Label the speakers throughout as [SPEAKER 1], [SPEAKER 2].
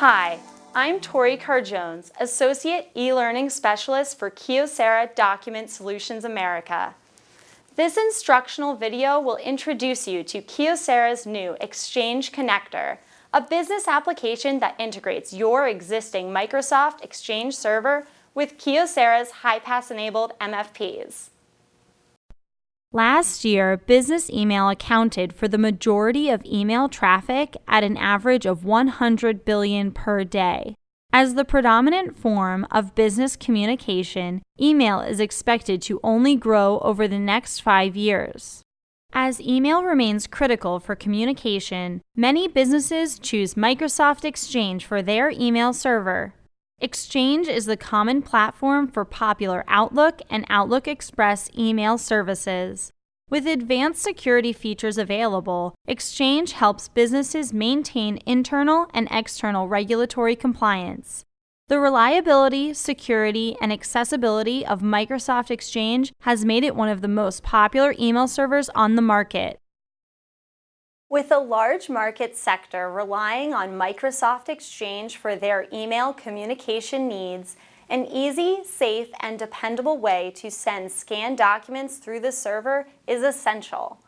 [SPEAKER 1] Hi, I'm Tori Carr-Jones, Associate E-Learning Specialist for Kyocera Document Solutions America. This instructional video will introduce you to Kyocera's new Exchange Connector, a business application that integrates your existing Microsoft Exchange server with Kyocera's high-pass-enabled MFPs.
[SPEAKER 2] Last year, business email accounted for the majority of email traffic at an average of 100 billion per day. As the predominant form of business communication, email is expected to only grow over the next 5 years. As email remains critical for communication, many businesses choose Microsoft Exchange for their email server. Exchange is the common platform for popular Outlook and Outlook Express email services. With advanced security features available, Exchange helps businesses maintain internal and external regulatory compliance. The reliability, security, and accessibility of Microsoft Exchange has made it one of the most popular email servers on the market.
[SPEAKER 1] With a large market sector relying on Microsoft Exchange for their email communication needs, an easy, safe, and dependable way to send scanned documents through the server is essential.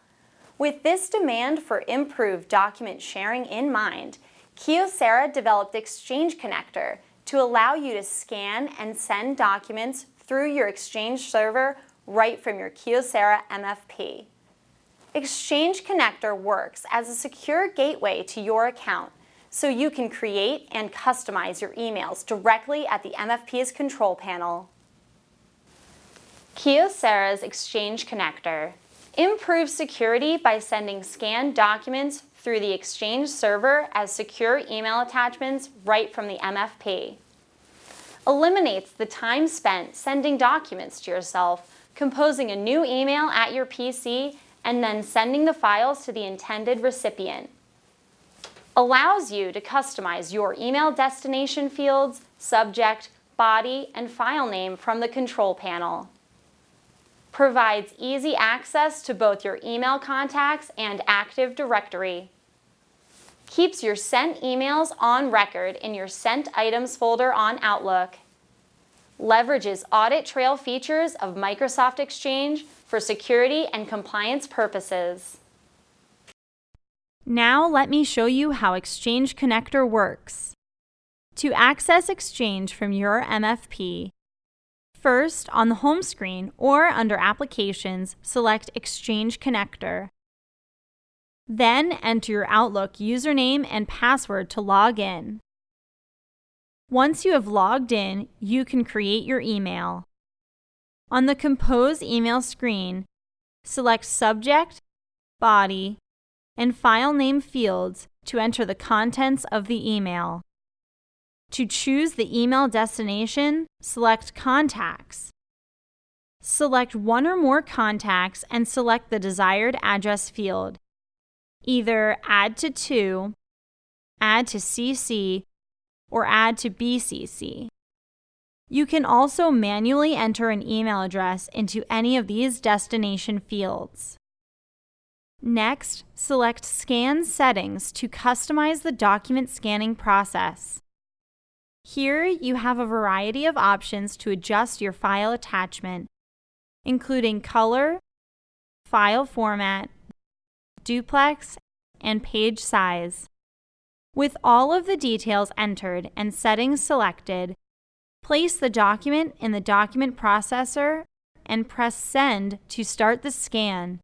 [SPEAKER 1] With this demand for improved document sharing in mind, Kyocera developed Exchange Connector to allow you to scan and send documents through your Exchange server right from your Kyocera MFP. Exchange Connector works as a secure gateway to your account, so you can create and customize your emails directly at the MFP's control panel. Kyocera's Exchange Connector improves security by sending scanned documents through the Exchange server as secure email attachments right from the MFP. Eliminates the time spent sending documents to yourself, composing a new email at your PC, and then sending the files to the intended recipient. Allows you to customize your email destination fields, subject, body, and file name from the control panel. Provides easy access to both your email contacts and Active Directory. Keeps your sent emails on record in your Sent Items folder on Outlook. Leverages audit trail features of Microsoft Exchange for security and compliance purposes.
[SPEAKER 2] Now let me show you how Exchange Connector works. To access Exchange from your MFP, first on the home screen or under Applications, select Exchange Connector. Then enter your Outlook username and password to log in. Once you have logged in, you can create your email. On the Compose email screen, select Subject, Body, and File Name fields to enter the contents of the email. To choose the email destination, select Contacts. Select one or more contacts and select the desired address field. Either Add to To, Add to CC, or Add to BCC. You can also manually enter an email address into any of these destination fields. Next, select Scan Settings to customize the document scanning process. Here you have a variety of options to adjust your file attachment, including color, file format, duplex, and page size. With all of the details entered and settings selected, place the document in the document processor and press Send to start the scan.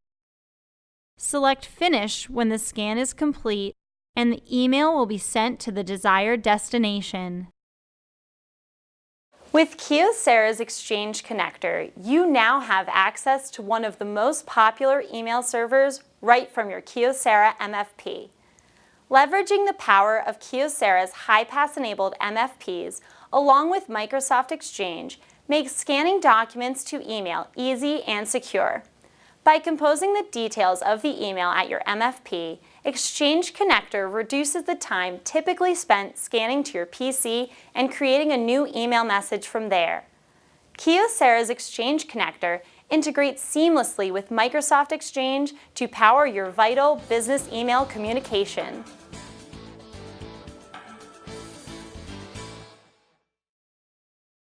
[SPEAKER 2] Select Finish when the scan is complete, and the email will be sent to the desired destination.
[SPEAKER 1] With Kyocera's Exchange Connector, you now have access to one of the most popular email servers right from your Kyocera MFP. Leveraging the power of Kyocera's high-pass-enabled MFPs, along with Microsoft Exchange, makes scanning documents to email easy and secure. By composing the details of the email at your MFP, Exchange Connector reduces the time typically spent scanning to your PC and creating a new email message from there. Kyocera's Exchange Connector integrates seamlessly with Microsoft Exchange to power your vital business email communication.